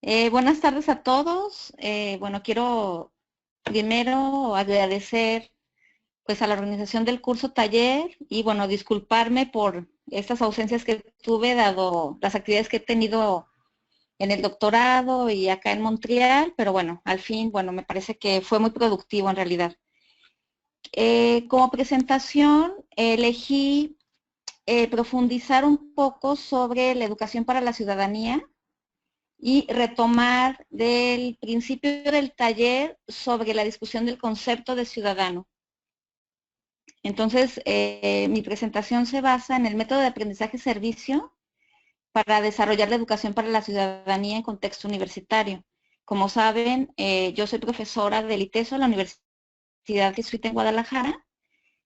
Buenas tardes a todos. Bueno, quiero primero agradecer pues a la organización del curso taller y bueno, disculparme por estas ausencias que tuve dado las actividades que he tenido en el doctorado y acá en Montreal, pero bueno, al fin, bueno, me parece que fue muy productivo en realidad. Como presentación elegí profundizar un poco sobre la educación para la ciudadanía y retomar del principio del taller sobre la discusión del concepto de ciudadano. Entonces, mi presentación se basa en el método de aprendizaje-servicio para desarrollar la educación para la ciudadanía en contexto universitario. Como saben, yo soy profesora del ITESO, la Universidad Jesuita en Guadalajara,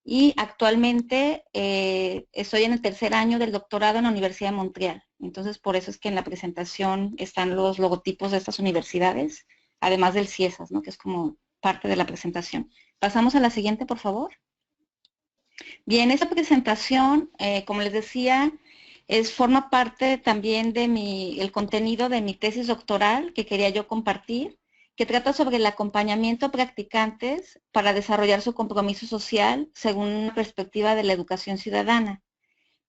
y actualmente estoy en el tercer año del doctorado en la Universidad de Montreal. Entonces, por eso es que en la presentación están los logotipos de estas universidades, además del CIESAS, ¿no? Que es como parte de la presentación. Pasamos a la siguiente, por favor. Bien, esta presentación, como les decía, forma parte también de el contenido de mi tesis doctoral que quería yo compartir, que trata sobre el acompañamiento a practicantes para desarrollar su compromiso social según una perspectiva de la educación ciudadana.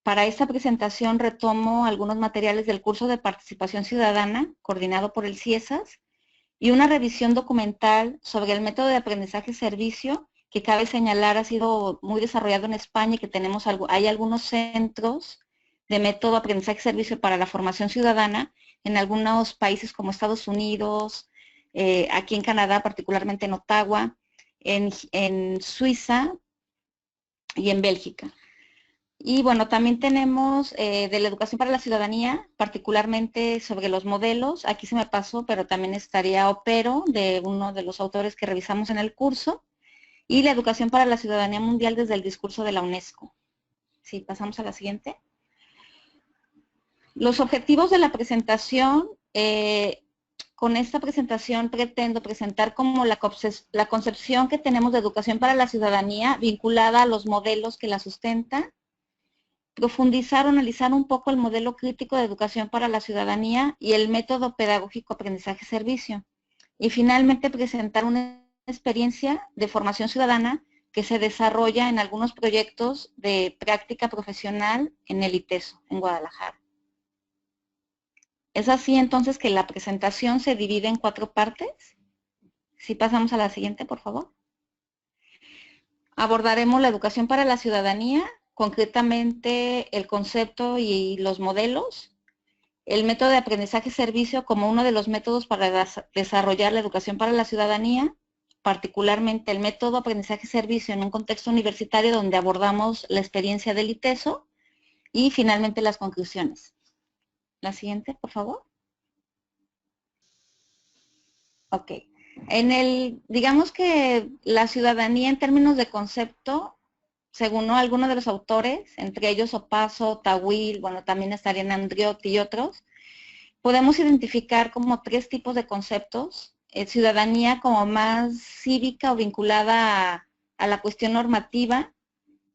Para esta presentación retomo algunos materiales del curso de participación ciudadana, coordinado por el CIESAS, y una revisión documental sobre el método de aprendizaje-servicio, que cabe señalar ha sido muy desarrollado en España y que hay algunos centros de método aprendizaje-servicio para la formación ciudadana en algunos países como Estados Unidos, aquí en Canadá, particularmente en Ottawa, en Suiza y en Bélgica. Y bueno, también tenemos de la educación para la ciudadanía, particularmente sobre los modelos. Aquí se me pasó, pero también estaría Opero, de uno de los autores que revisamos en el curso. Y la educación para la ciudadanía mundial desde el discurso de la UNESCO. Sí, pasamos a la siguiente. Los objetivos de la presentación, con esta presentación pretendo presentar como la concepción que tenemos de educación para la ciudadanía vinculada a los modelos que la sustentan, profundizar o analizar un poco el modelo crítico de educación para la ciudadanía y el método pedagógico aprendizaje-servicio. Y finalmente presentar una experiencia de formación ciudadana que se desarrolla en algunos proyectos de práctica profesional en el ITESO, en Guadalajara. Es así entonces que la presentación se divide en 4 partes. Si pasamos a la siguiente, por favor. Abordaremos la educación para la ciudadanía, concretamente el concepto y los modelos, el método de aprendizaje-servicio como uno de los métodos para desarrollar la educación para la ciudadanía, particularmente el método aprendizaje-servicio en un contexto universitario donde abordamos la experiencia del ITESO y finalmente las conclusiones. La siguiente, por favor. Ok. Digamos que la ciudadanía en términos de concepto, según algunos de los autores, entre ellos Opaso, Tawil, bueno, también estarían Andriotti y otros, podemos identificar como 3 tipos de conceptos. Ciudadanía como más cívica o vinculada a la cuestión normativa,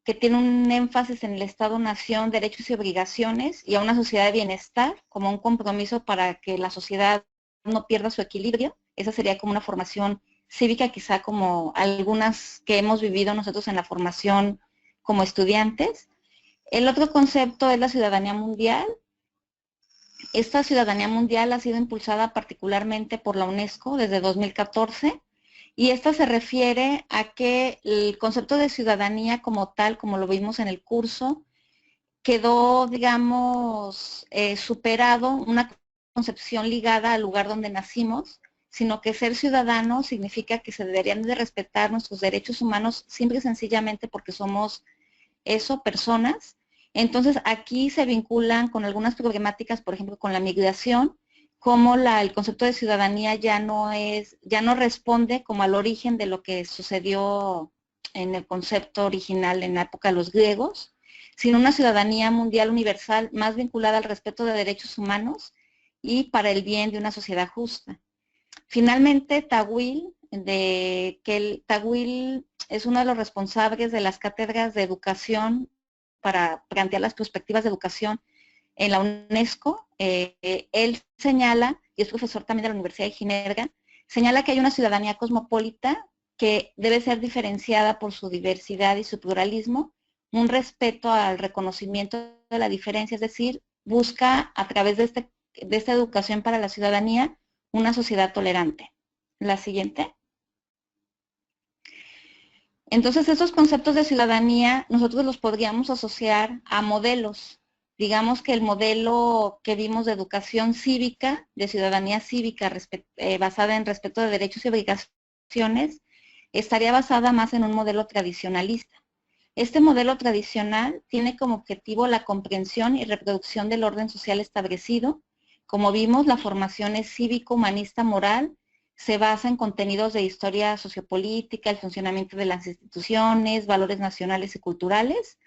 que tiene un énfasis en el Estado-Nación, derechos y obligaciones, y a una sociedad de bienestar, como un compromiso para que la sociedad no pierda su equilibrio. Esa sería como una formación cívica, quizá como algunas que hemos vivido nosotros en la formación como estudiantes. El otro concepto es la ciudadanía mundial. Esta ciudadanía mundial ha sido impulsada particularmente por la UNESCO desde 2014 y esta se refiere a que el concepto de ciudadanía como tal, como lo vimos en el curso, quedó, digamos, superado una concepción ligada al lugar donde nacimos, sino que ser ciudadano significa que se deberían de respetar nuestros derechos humanos simple y sencillamente porque somos eso, personas. Entonces aquí se vinculan con algunas problemáticas, por ejemplo, con la migración, como el concepto de ciudadanía ya no responde como al origen de lo que sucedió en el concepto original en la época de los griegos, sino una ciudadanía mundial universal más vinculada al respeto de derechos humanos y para el bien de una sociedad justa. Finalmente, Tawil es uno de los responsables de las cátedras de educación para plantear las perspectivas de educación en la UNESCO. Él señala y es profesor también de la Universidad de Ginebra, señala que hay una ciudadanía cosmopolita que debe ser diferenciada por su diversidad y su pluralismo, un respeto al reconocimiento de la diferencia, es decir, busca a través de esta educación para la ciudadanía una sociedad tolerante. La siguiente. Entonces, esos conceptos de ciudadanía nosotros los podríamos asociar a modelos. Digamos que el modelo que vimos de educación cívica, de ciudadanía cívica basada en respeto de derechos y obligaciones, estaría basada más en un modelo tradicionalista. Este modelo tradicional tiene como objetivo la comprensión y reproducción del orden social establecido. Como vimos, la formación es cívico, humanista, moral, se basa en contenidos de historia sociopolítica, el funcionamiento de las instituciones, valores nacionales y culturales.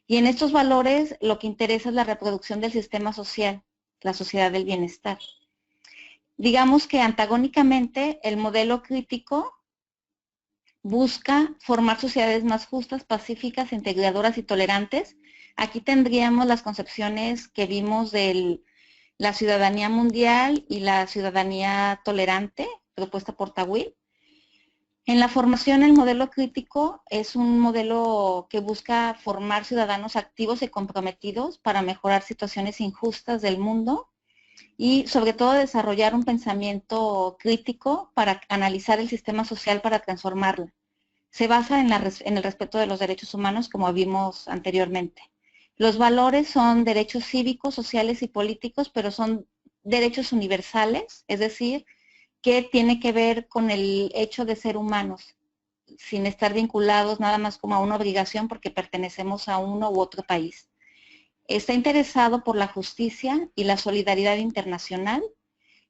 Y en estos valores lo que interesa es la reproducción del sistema social, la sociedad del bienestar. Digamos que antagónicamente el modelo crítico busca formar sociedades más justas, pacíficas, integradoras y tolerantes. Aquí tendríamos las concepciones que vimos de la ciudadanía mundial y la ciudadanía tolerante, propuesta por Tawil. En la formación, el modelo crítico es un modelo que busca formar ciudadanos activos y comprometidos para mejorar situaciones injustas del mundo y sobre todo desarrollar un pensamiento crítico para analizar el sistema social para transformarlo. Se basa en el respeto de los derechos humanos, como vimos anteriormente. Los valores son derechos cívicos, sociales y políticos, pero son derechos universales, es decir, que tiene que ver con el hecho de ser humanos, sin estar vinculados nada más como a una obligación porque pertenecemos a uno u otro país. Está interesado por la justicia y la solidaridad internacional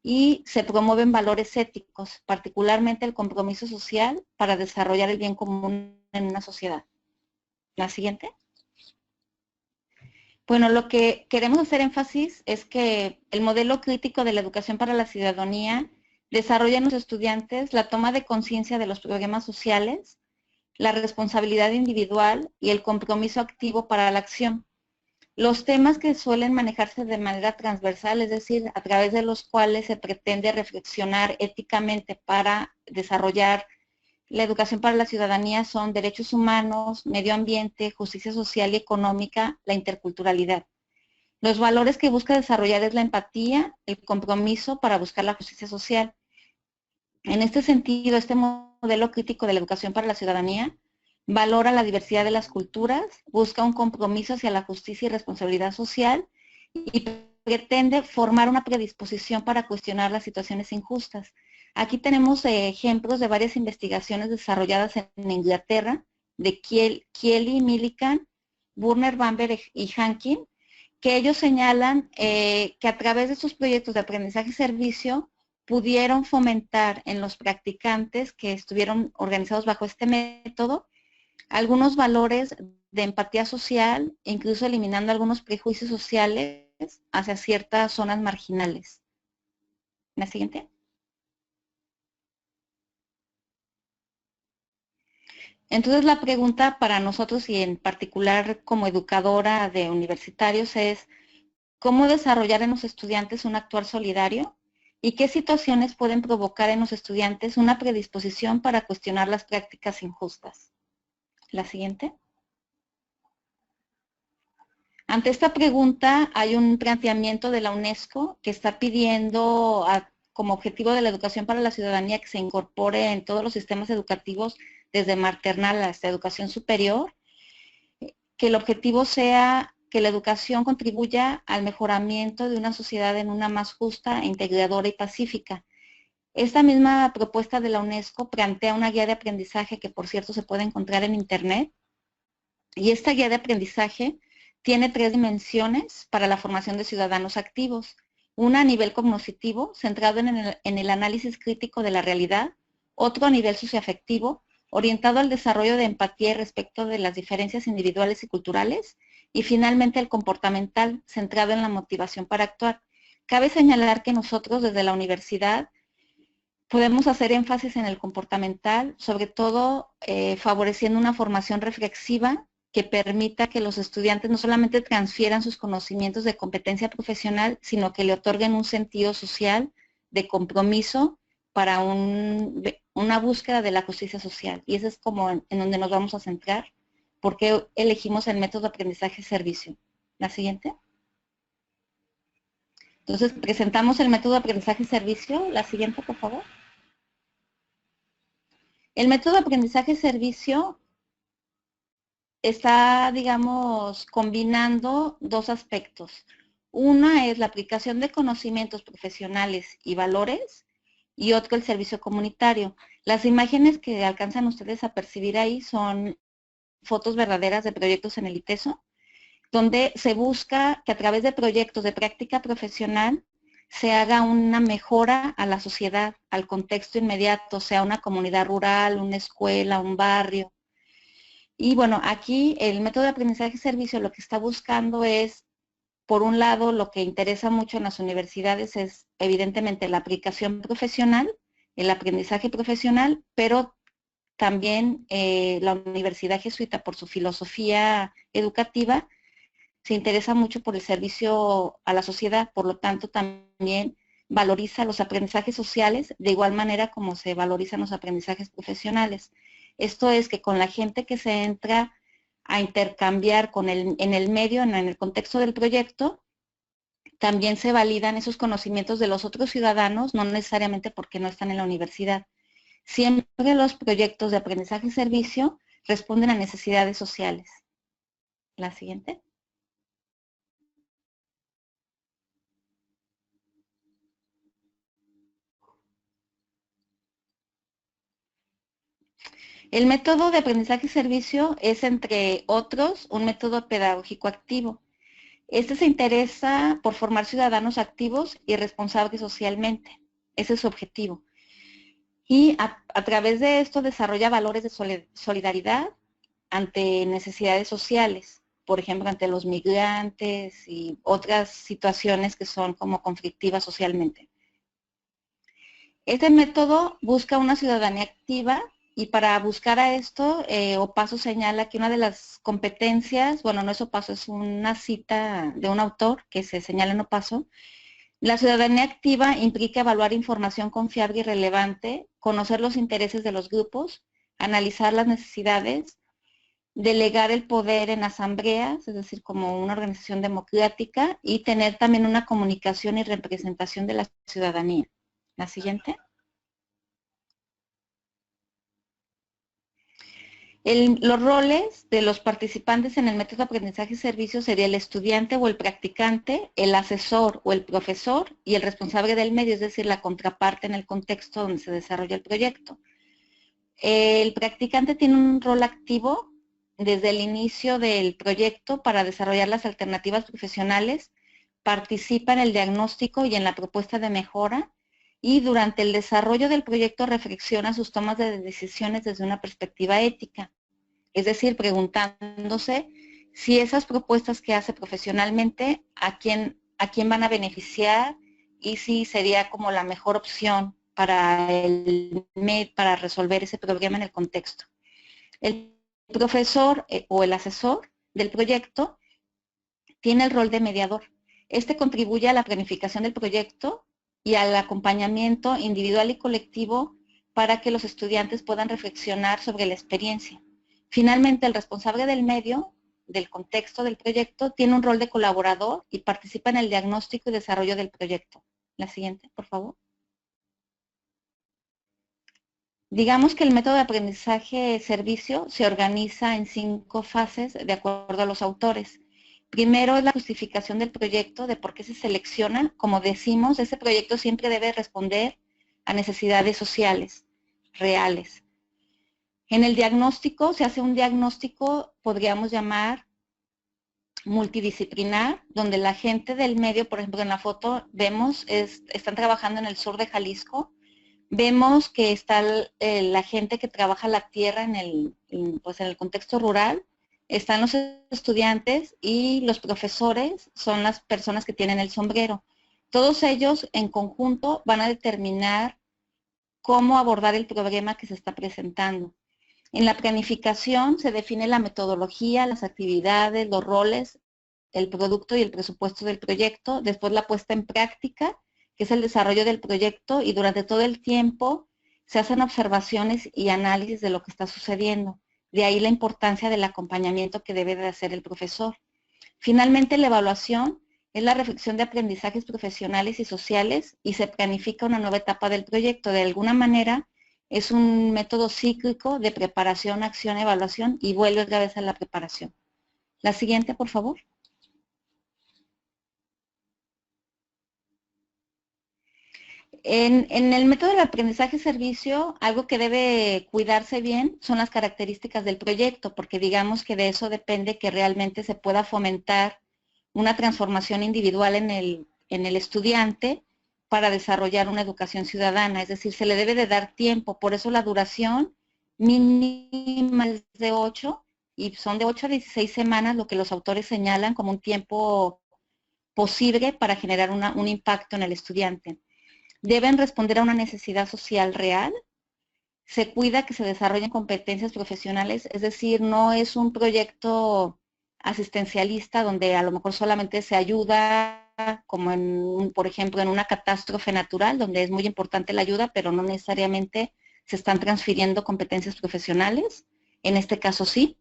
y se promueven valores éticos, particularmente el compromiso social para desarrollar el bien común en una sociedad. La siguiente. Bueno, lo que queremos hacer énfasis es que el modelo crítico de la educación para la ciudadanía desarrolla en los estudiantes la toma de conciencia de los problemas sociales, la responsabilidad individual y el compromiso activo para la acción. Los temas que suelen manejarse de manera transversal, es decir, a través de los cuales se pretende reflexionar éticamente para desarrollar la educación para la ciudadanía, son derechos humanos, medio ambiente, justicia social y económica, la interculturalidad. Los valores que busca desarrollar es la empatía, el compromiso para buscar la justicia social. En este sentido, este modelo crítico de la educación para la ciudadanía valora la diversidad de las culturas, busca un compromiso hacia la justicia y responsabilidad social y pretende formar una predisposición para cuestionar las situaciones injustas. Aquí tenemos ejemplos de varias investigaciones desarrolladas en Inglaterra, de Kiely, Millikan, Burner, Bamber y Hankin, que ellos señalan que a través de sus proyectos de aprendizaje y servicio pudieron fomentar en los practicantes que estuvieron organizados bajo este método algunos valores de empatía social, incluso eliminando algunos prejuicios sociales hacia ciertas zonas marginales. ¿La siguiente? Entonces la pregunta para nosotros y en particular como educadora de universitarios es ¿cómo desarrollar en los estudiantes un actuar solidario? ¿Y qué situaciones pueden provocar en los estudiantes una predisposición para cuestionar las prácticas injustas? La siguiente. Ante esta pregunta hay un planteamiento de la UNESCO que está pidiendo como objetivo de la educación para la ciudadanía que se incorpore en todos los sistemas educativos desde maternal hasta educación superior, que el objetivo sea que la educación contribuya al mejoramiento de una sociedad en una más justa, integradora y pacífica. Esta misma propuesta de la UNESCO plantea una guía de aprendizaje que, por cierto, se puede encontrar en Internet. Y esta guía de aprendizaje tiene 3 dimensiones para la formación de ciudadanos activos. Una a nivel cognitivo, centrado en el análisis crítico de la realidad. Otro a nivel socioafectivo, orientado al desarrollo de empatía respecto de las diferencias individuales y culturales. Y finalmente el comportamental, centrado en la motivación para actuar. Cabe señalar que nosotros desde la universidad podemos hacer énfasis en el comportamental, sobre todo favoreciendo una formación reflexiva que permita que los estudiantes no solamente transfieran sus conocimientos de competencia profesional, sino que le otorguen un sentido social de compromiso para una búsqueda de la justicia social. Y eso es como en donde nos vamos a centrar, porque elegimos el método de aprendizaje-servicio. La siguiente. Entonces, presentamos el método de aprendizaje-servicio. La siguiente, por favor. El método de aprendizaje-servicio está, digamos, combinando dos aspectos. Una es la aplicación de conocimientos profesionales y valores, y otro el servicio comunitario. Las imágenes que alcanzan ustedes a percibir ahí son fotos verdaderas de proyectos en el ITESO, donde se busca que a través de proyectos de práctica profesional se haga una mejora a la sociedad, al contexto inmediato, sea una comunidad rural, una escuela, un barrio. Y bueno, aquí el método de aprendizaje-servicio lo que está buscando es, por un lado, lo que interesa mucho en las universidades es evidentemente la aplicación profesional, el aprendizaje profesional, pero también la Universidad Jesuita, por su filosofía educativa, se interesa mucho por el servicio a la sociedad, por lo tanto también valoriza los aprendizajes sociales de igual manera como se valorizan los aprendizajes profesionales. Esto es que con la gente que se entra a intercambiar en el medio, en el contexto del proyecto, también se validan esos conocimientos de los otros ciudadanos, no necesariamente porque no están en la universidad. Siempre los proyectos de aprendizaje y servicio responden a necesidades sociales. La siguiente. El método de aprendizaje y servicio es, entre otros, un método pedagógico activo. Este se interesa por formar ciudadanos activos y responsables socialmente. Ese es su objetivo. Y a través de esto desarrolla valores de solidaridad ante necesidades sociales, por ejemplo, ante los migrantes y otras situaciones que son como conflictivas socialmente. Este método busca una ciudadanía activa y para buscar a esto, Opaso señala que una de las competencias, bueno, no es Opaso, es una cita de un autor que se señala en Opaso, la ciudadanía activa implica evaluar información confiable y relevante, conocer los intereses de los grupos, analizar las necesidades, delegar el poder en asambleas, es decir, como una organización democrática, y tener también una comunicación y representación de la ciudadanía. La siguiente. Los roles de los participantes en el método de aprendizaje y servicio sería el estudiante o el practicante, el asesor o el profesor y el responsable del medio, es decir, la contraparte en el contexto donde se desarrolla el proyecto. El practicante tiene un rol activo desde el inicio del proyecto para desarrollar las alternativas profesionales, participa en el diagnóstico y en la propuesta de mejora, y durante el desarrollo del proyecto reflexiona sus tomas de decisiones desde una perspectiva ética, es decir, preguntándose si esas propuestas que hace profesionalmente a quién van a beneficiar y si sería como la mejor opción para resolver ese problema en el contexto. El profesor o el asesor del proyecto tiene el rol de mediador. Este contribuye a la planificación del proyecto y al acompañamiento individual y colectivo para que los estudiantes puedan reflexionar sobre la experiencia. Finalmente, el responsable del medio, del contexto del proyecto, tiene un rol de colaborador y participa en el diagnóstico y desarrollo del proyecto. La siguiente, por favor. Digamos que el método de aprendizaje-servicio se organiza en 5 fases de acuerdo a los autores. Primero es la justificación del proyecto, de por qué se selecciona. Como decimos, ese proyecto siempre debe responder a necesidades sociales, reales. En el diagnóstico, se hace un diagnóstico, podríamos llamar multidisciplinar, donde la gente del medio, por ejemplo, en la foto vemos, están trabajando en el sur de Jalisco. Vemos que está la gente que trabaja la tierra en el contexto rural, están los estudiantes y los profesores son las personas que tienen el sombrero. Todos ellos en conjunto van a determinar cómo abordar el problema que se está presentando. En la planificación se define la metodología, las actividades, los roles, el producto y el presupuesto del proyecto, después la puesta en práctica que es el desarrollo del proyecto, y durante todo el tiempo se hacen observaciones y análisis de lo que está sucediendo. De ahí la importancia del acompañamiento que debe de hacer el profesor. Finalmente, la evaluación es la reflexión de aprendizajes profesionales y sociales y se planifica una nueva etapa del proyecto. De alguna manera, es un método cíclico de preparación, acción, evaluación y vuelve otra vez a la preparación. La siguiente, por favor. En el método de aprendizaje-servicio, algo que debe cuidarse bien son las características del proyecto, porque digamos que de eso depende que realmente se pueda fomentar una transformación individual en el estudiante para desarrollar una educación ciudadana, es decir, se le debe de dar tiempo, por eso la duración mínima es de 8, y son de 8 a 16 semanas lo que los autores señalan como un tiempo posible para generar un impacto en el estudiante. Deben responder a una necesidad social real, se cuida que se desarrollen competencias profesionales, es decir, no es un proyecto asistencialista donde a lo mejor solamente se ayuda, como por ejemplo, en una catástrofe natural, donde es muy importante la ayuda, pero no necesariamente se están transfiriendo competencias profesionales. En este caso sí.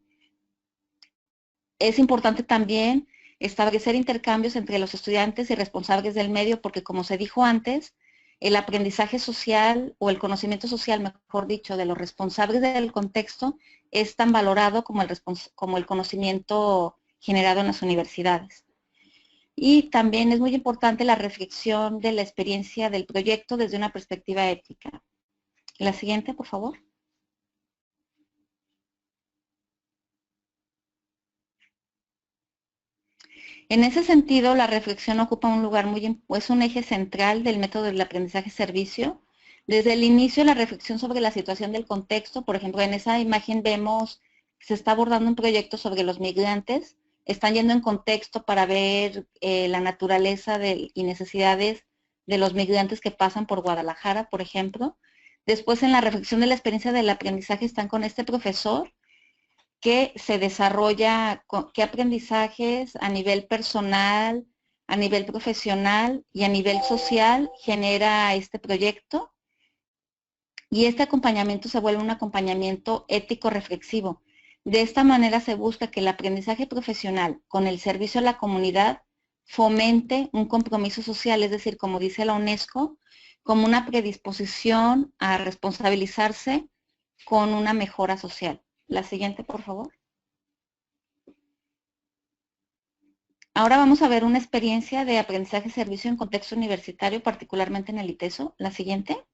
Es importante también establecer intercambios entre los estudiantes y responsables del medio, porque como se dijo antes, el aprendizaje social o el conocimiento social, mejor dicho, de los responsables del contexto es tan valorado como el conocimiento generado en las universidades. Y también es muy importante la reflexión de la experiencia del proyecto desde una perspectiva ética. La siguiente, por favor. En ese sentido, la reflexión ocupa un lugar es un eje central del método del aprendizaje-servicio. Desde el inicio, la reflexión sobre la situación del contexto, por ejemplo, en esa imagen vemos que se está abordando un proyecto sobre los migrantes, están yendo en contexto para ver la naturaleza y necesidades de los migrantes que pasan por Guadalajara, por ejemplo. Después, en la reflexión de la experiencia del aprendizaje, están con este profesor, que se desarrolla, qué aprendizajes a nivel personal, a nivel profesional y a nivel social genera este proyecto. Y este acompañamiento se vuelve un acompañamiento ético-reflexivo. De esta manera se busca que el aprendizaje profesional con el servicio a la comunidad fomente un compromiso social, es decir, como dice la UNESCO, como una predisposición a responsabilizarse con una mejora social. La siguiente, por favor. Ahora vamos a ver una experiencia de aprendizaje-servicio en contexto universitario, particularmente en el ITESO. La siguiente.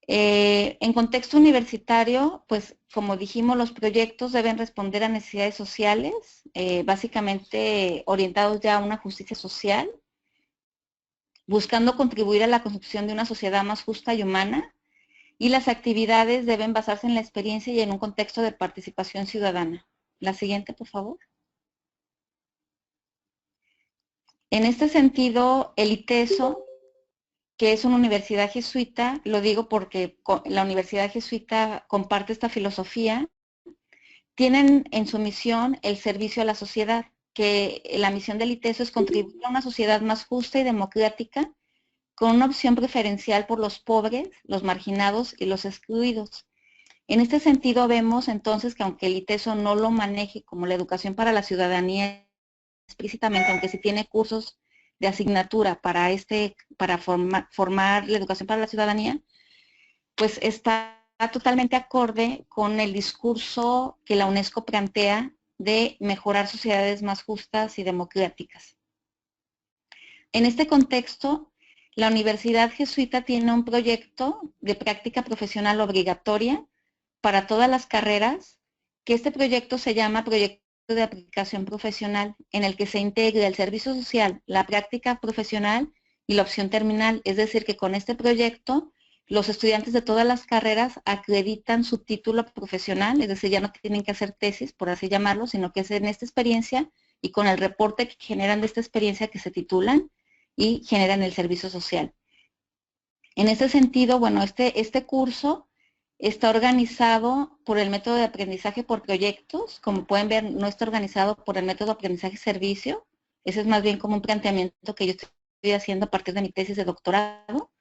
En contexto universitario, pues como dijimos, los proyectos deben responder a necesidades sociales, básicamente orientados ya a una justicia social, buscando contribuir a la construcción de una sociedad más justa y humana, y las actividades deben basarse en la experiencia y en un contexto de participación ciudadana. La siguiente, por favor. En este sentido, el ITESO, que es una universidad jesuita, lo digo porque la universidad jesuita comparte esta filosofía, tienen en su misión el servicio a la sociedad, que la misión del ITESO es contribuir a una sociedad más justa y democrática, con una opción preferencial por los pobres, los marginados y los excluidos. En este sentido vemos entonces que aunque el ITESO no lo maneje como la educación para la ciudadanía explícitamente, aunque sí tiene cursos de asignatura para formar la educación para la ciudadanía, pues está totalmente acorde con el discurso que la UNESCO plantea de mejorar sociedades más justas y democráticas. En este contexto, la Universidad Jesuita tiene un proyecto de práctica profesional obligatoria para todas las carreras, que este proyecto se llama Proyecto de Aplicación Profesional, en el que se integra el servicio social, la práctica profesional y la opción terminal. Es decir, que con este proyecto, los estudiantes de todas las carreras acreditan su título profesional, es decir, ya no tienen que hacer tesis, por así llamarlo, sino que es en esta experiencia y con el reporte que generan de esta experiencia que se titulan y generan el servicio social. En ese sentido, bueno, este curso está organizado por el método de aprendizaje por proyectos. Como pueden ver, no está organizado por el método de aprendizaje-servicio. Ese es más bien como un planteamiento que yo estoy haciendo a partir de mi tesis de doctorado.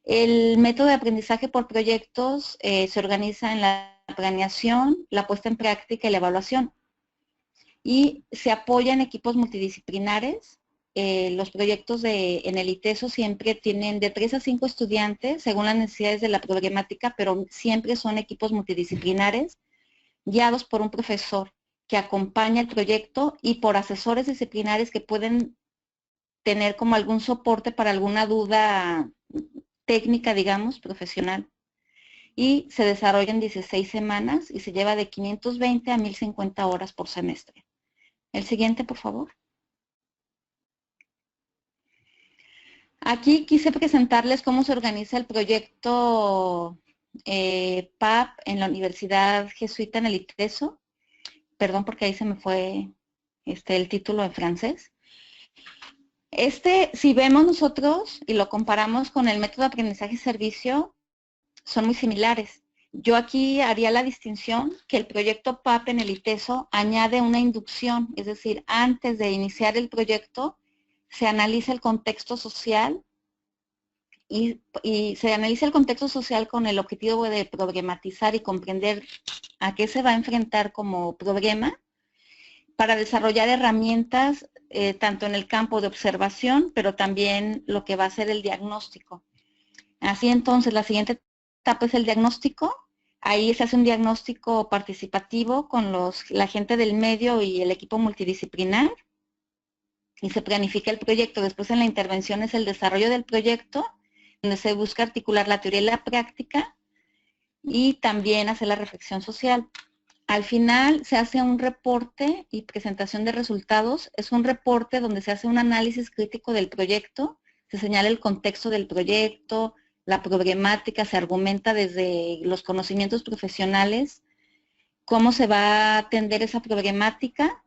El método de aprendizaje por proyectos se organiza en la planeación, la puesta en práctica y la evaluación. Y se apoya en equipos multidisciplinares. Los proyectos en el ITESO siempre tienen de 3 a 5 estudiantes según las necesidades de la problemática, pero siempre son equipos multidisciplinares guiados por un profesor que acompaña el proyecto y por asesores disciplinares que pueden tener como algún soporte para alguna duda técnica, digamos, profesional. Y se desarrolla en 16 semanas y se lleva de 520 a 1050 horas por semestre. El siguiente, por favor. Aquí quise presentarles cómo se organiza el proyecto PAP en la Universidad Jesuita en el ITESO. Perdón porque ahí se me fue el título en francés. Si vemos nosotros y lo comparamos con el método de aprendizaje-servicio, son muy similares. Yo aquí haría la distinción que el proyecto PAP en el ITESO añade una inducción, es decir, antes de iniciar el proyecto, se analiza el contexto social y se analiza el contexto social con el objetivo de problematizar y comprender a qué se va a enfrentar como problema para desarrollar herramientas tanto en el campo de observación, pero también lo que va a ser el diagnóstico. Así entonces, la siguiente etapa es el diagnóstico. Ahí se hace un diagnóstico participativo con la gente del medio y el equipo multidisciplinar y se planifica el proyecto. Después en la intervención es el desarrollo del proyecto, donde se busca articular la teoría y la práctica y también hacer la reflexión social. Al final se hace un reporte y presentación de resultados. Es un reporte donde se hace un análisis crítico del proyecto, se señala el contexto del proyecto, la problemática, se argumenta desde los conocimientos profesionales cómo se va a atender esa problemática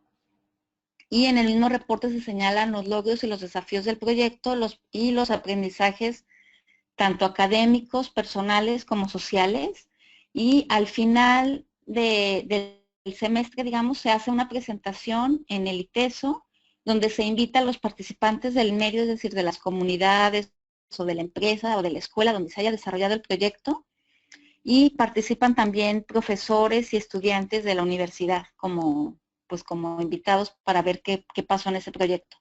y en el mismo reporte se señalan los logros y los desafíos del proyecto y los aprendizajes tanto académicos, personales como sociales, y al final del semestre, digamos, se hace una presentación en el ITESO, donde se invita a los participantes del medio, es decir, de las comunidades o de la empresa o de la escuela donde se haya desarrollado el proyecto, y participan también profesores y estudiantes de la universidad como invitados para ver qué pasó en ese proyecto.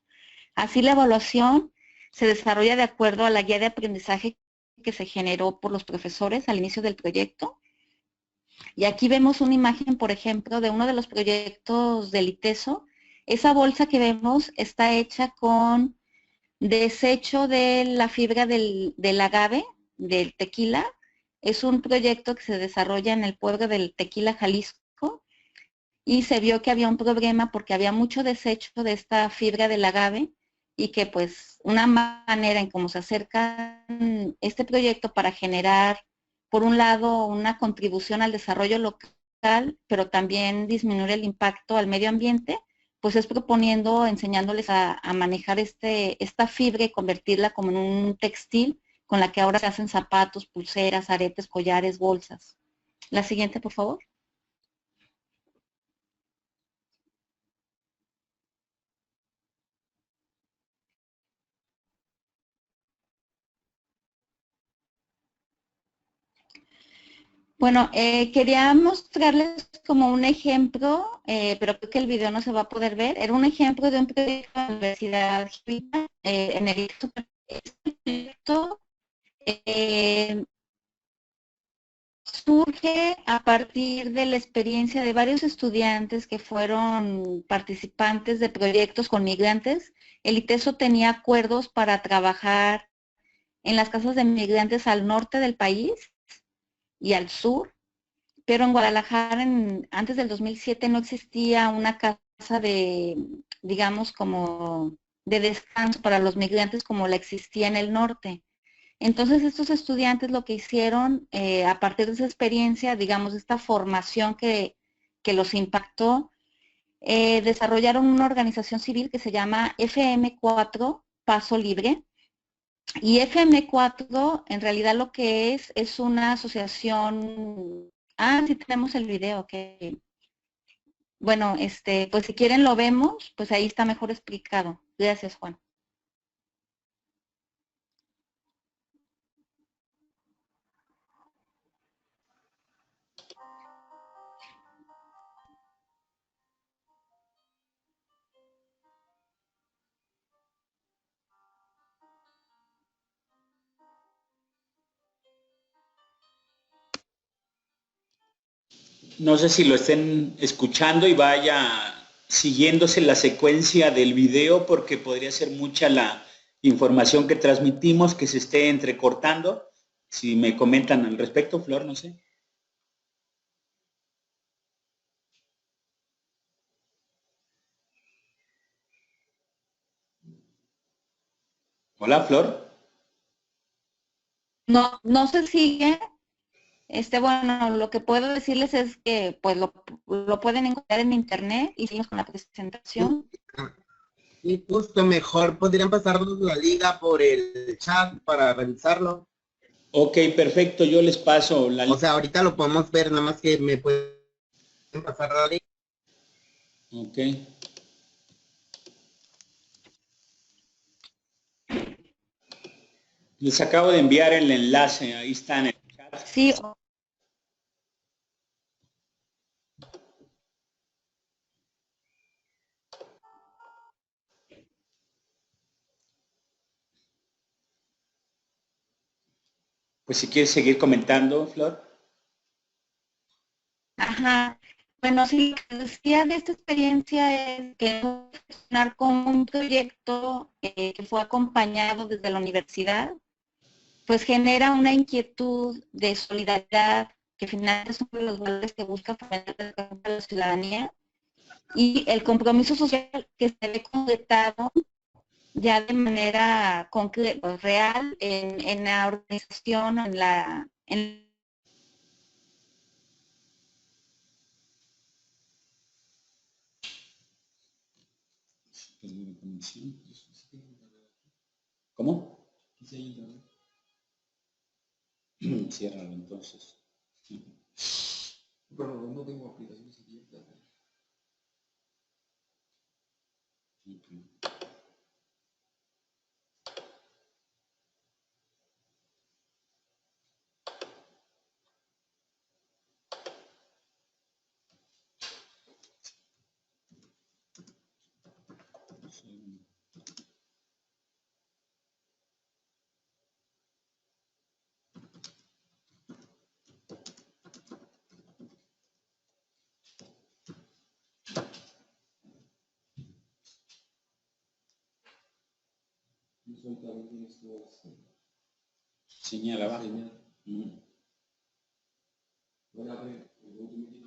Así la evaluación se desarrolla de acuerdo a la guía de aprendizaje que se generó por los profesores al inicio del proyecto. Y aquí vemos una imagen, por ejemplo, de uno de los proyectos del ITESO. Esa bolsa que vemos está hecha con desecho de la fibra del agave, del tequila. Es un proyecto que se desarrolla en el pueblo del Tequila, Jalisco, y se vio que había un problema porque había mucho desecho de esta fibra del agave y que pues una manera en cómo se acerca este proyecto para generar, por un lado, una contribución al desarrollo local, pero también disminuir el impacto al medio ambiente, pues es proponiendo, enseñándoles a manejar esta fibra y convertirla como en un textil con la que ahora se hacen zapatos, pulseras, aretes, collares, bolsas. La siguiente, por favor. Bueno, quería mostrarles como un ejemplo, pero creo que el video no se va a poder ver. Era un ejemplo de un proyecto de la Universidad en el este proyecto eh, surge a partir de la experiencia de varios estudiantes que fueron participantes de proyectos con migrantes. El ITESO tenía acuerdos para trabajar en las casas de migrantes al norte del país y al sur. Pero en Guadalajara, antes del 2007, no existía una casa digamos, como de descanso para los migrantes como la existía en el norte. Entonces, estos estudiantes lo que hicieron, a partir de esa experiencia, digamos, esta formación que los impactó, desarrollaron una organización civil que se llama FM4 Paso Libre. Y FM4 en realidad lo que es una asociación. Sí tenemos el video, que bueno, pues si quieren lo vemos, pues ahí está mejor explicado. Gracias, Juan. No sé si lo estén escuchando y vaya siguiéndose la secuencia del video porque podría ser mucha la información que transmitimos que se esté entrecortando. Si me comentan al respecto, Flor, no sé. Hola, Flor. No, no se sigue. Bueno, lo que puedo decirles es que pues lo pueden encontrar en internet y seguimos con la presentación. Y justo mejor podrían pasarnos la liga por el chat para revisarlo. Ok, perfecto, yo les paso la O sea, ahorita lo podemos ver, nada más que me pueden pasar la liga. Ok. Les acabo de enviar el enlace, ahí está en el chat. Sí, Pues si quieres seguir comentando, Flor. ajá. Bueno, sí, lo que decía de esta experiencia es que funcionar con un proyecto que fue acompañado desde la universidad, pues genera una inquietud de solidaridad, que finalmente es uno de los valores que busca fomentar la ciudadanía, y el compromiso social que se ve concretado ya de manera concreta, real, en la organización, ¿Cómo? Ciérralo entonces. Pero no tengo aplicaciones abiertas. Okay. Señala abajo. Voy a ver, dependiendo.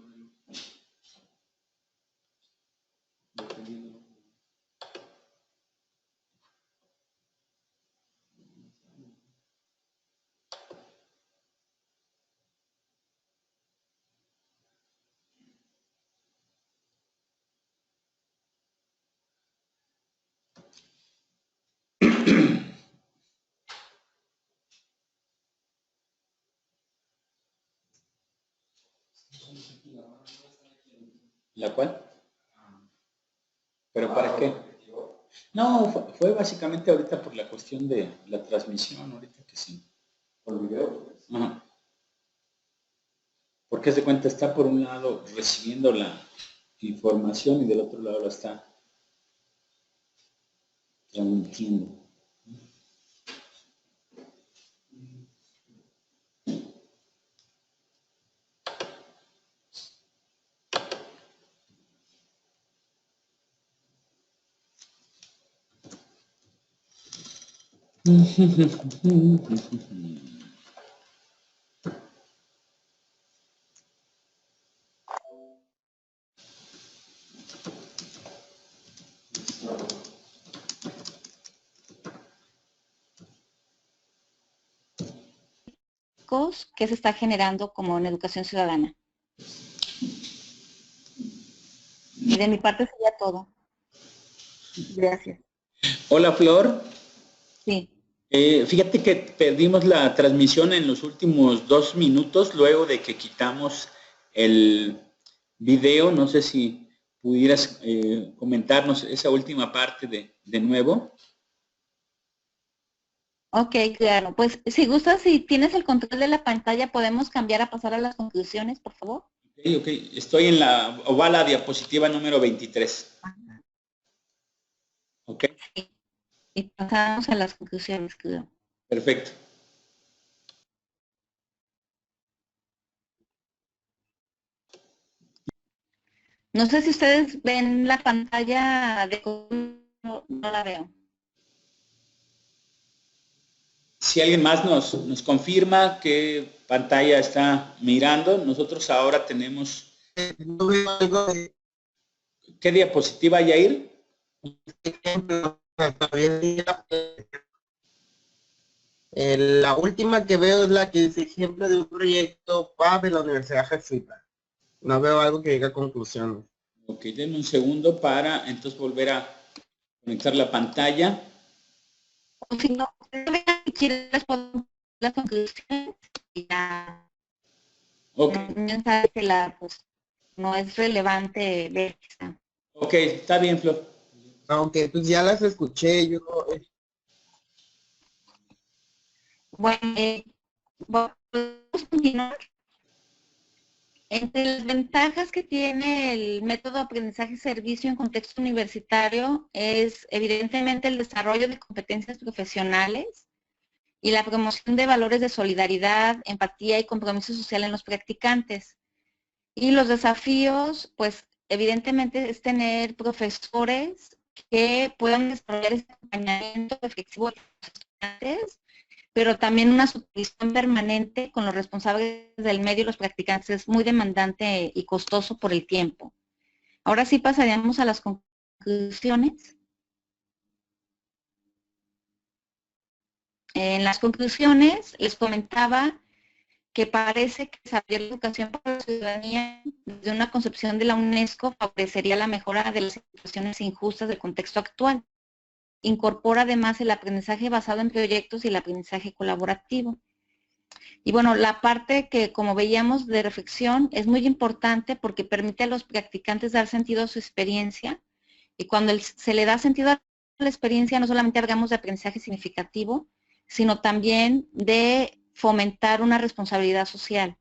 ¿La cual? ¿Pero para qué? No, fue básicamente ahorita por la cuestión de la transmisión, ahorita que sí. ¿Por el video? Ajá. Porque se cuenta, está por un lado recibiendo la información y del otro lado la está transmitiendo. que se está generando como en educación ciudadana. Y de mi parte sería todo. Gracias. Hola, Flor. Sí. Fíjate que perdimos la transmisión en los últimos 2 minutos luego de que quitamos el video. No sé si pudieras comentarnos esa última parte de nuevo. Ok, claro. Pues si gustas, si tienes el control de la pantalla, podemos cambiar a pasar a las conclusiones, por favor. Ok. Estoy en va la diapositiva número 23. Ok, Sí. Y pasamos a las conclusiones, creo. perfecto. No sé si ustedes ven la pantalla de... No la veo. Si alguien más nos confirma qué pantalla está mirando, nosotros ahora tenemos... No veo algo de ¿Qué diapositiva, Yair? ejemplo. La última que veo es la que es ejemplo de un proyecto PAB de la Universidad Jesuita. No veo algo que diga conclusiones. Ok, denme un segundo para entonces volver a conectar la pantalla. O si no, si les puedo las conclusiones y ya Ok, sabe que pues, no es relevante ver esta. ok, está bien, Flor. Aunque pues ya las escuché, yo Bueno, podemos continuar. Entre las ventajas que tiene el método de aprendizaje-servicio en contexto universitario es evidentemente el desarrollo de competencias profesionales y la promoción de valores de solidaridad, empatía y compromiso social en los practicantes. Y los desafíos, pues evidentemente es tener profesores que puedan desarrollar ese acompañamiento efectivo a los estudiantes, pero también una supervisión permanente con los responsables del medio y los practicantes es muy demandante y costoso por el tiempo. Ahora sí pasaríamos a las conclusiones. En las conclusiones les comentaba que parece que desarrollar la educación para la ciudadanía desde una concepción de la UNESCO favorecería la mejora de las situaciones injustas del contexto actual. Incorpora además el aprendizaje basado en proyectos y el aprendizaje colaborativo. Y bueno, la parte que, como veíamos, de reflexión es muy importante porque permite a los practicantes dar sentido a su experiencia, y cuando se le da sentido a la experiencia, no solamente hablamos de aprendizaje significativo, sino también de fomentar una responsabilidad social.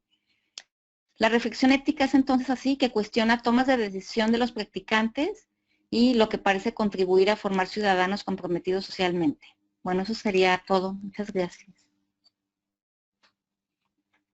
La reflexión ética es entonces así, que cuestiona tomas de decisión de los practicantes y lo que parece contribuir a formar ciudadanos comprometidos socialmente. Bueno, eso sería todo. Muchas gracias.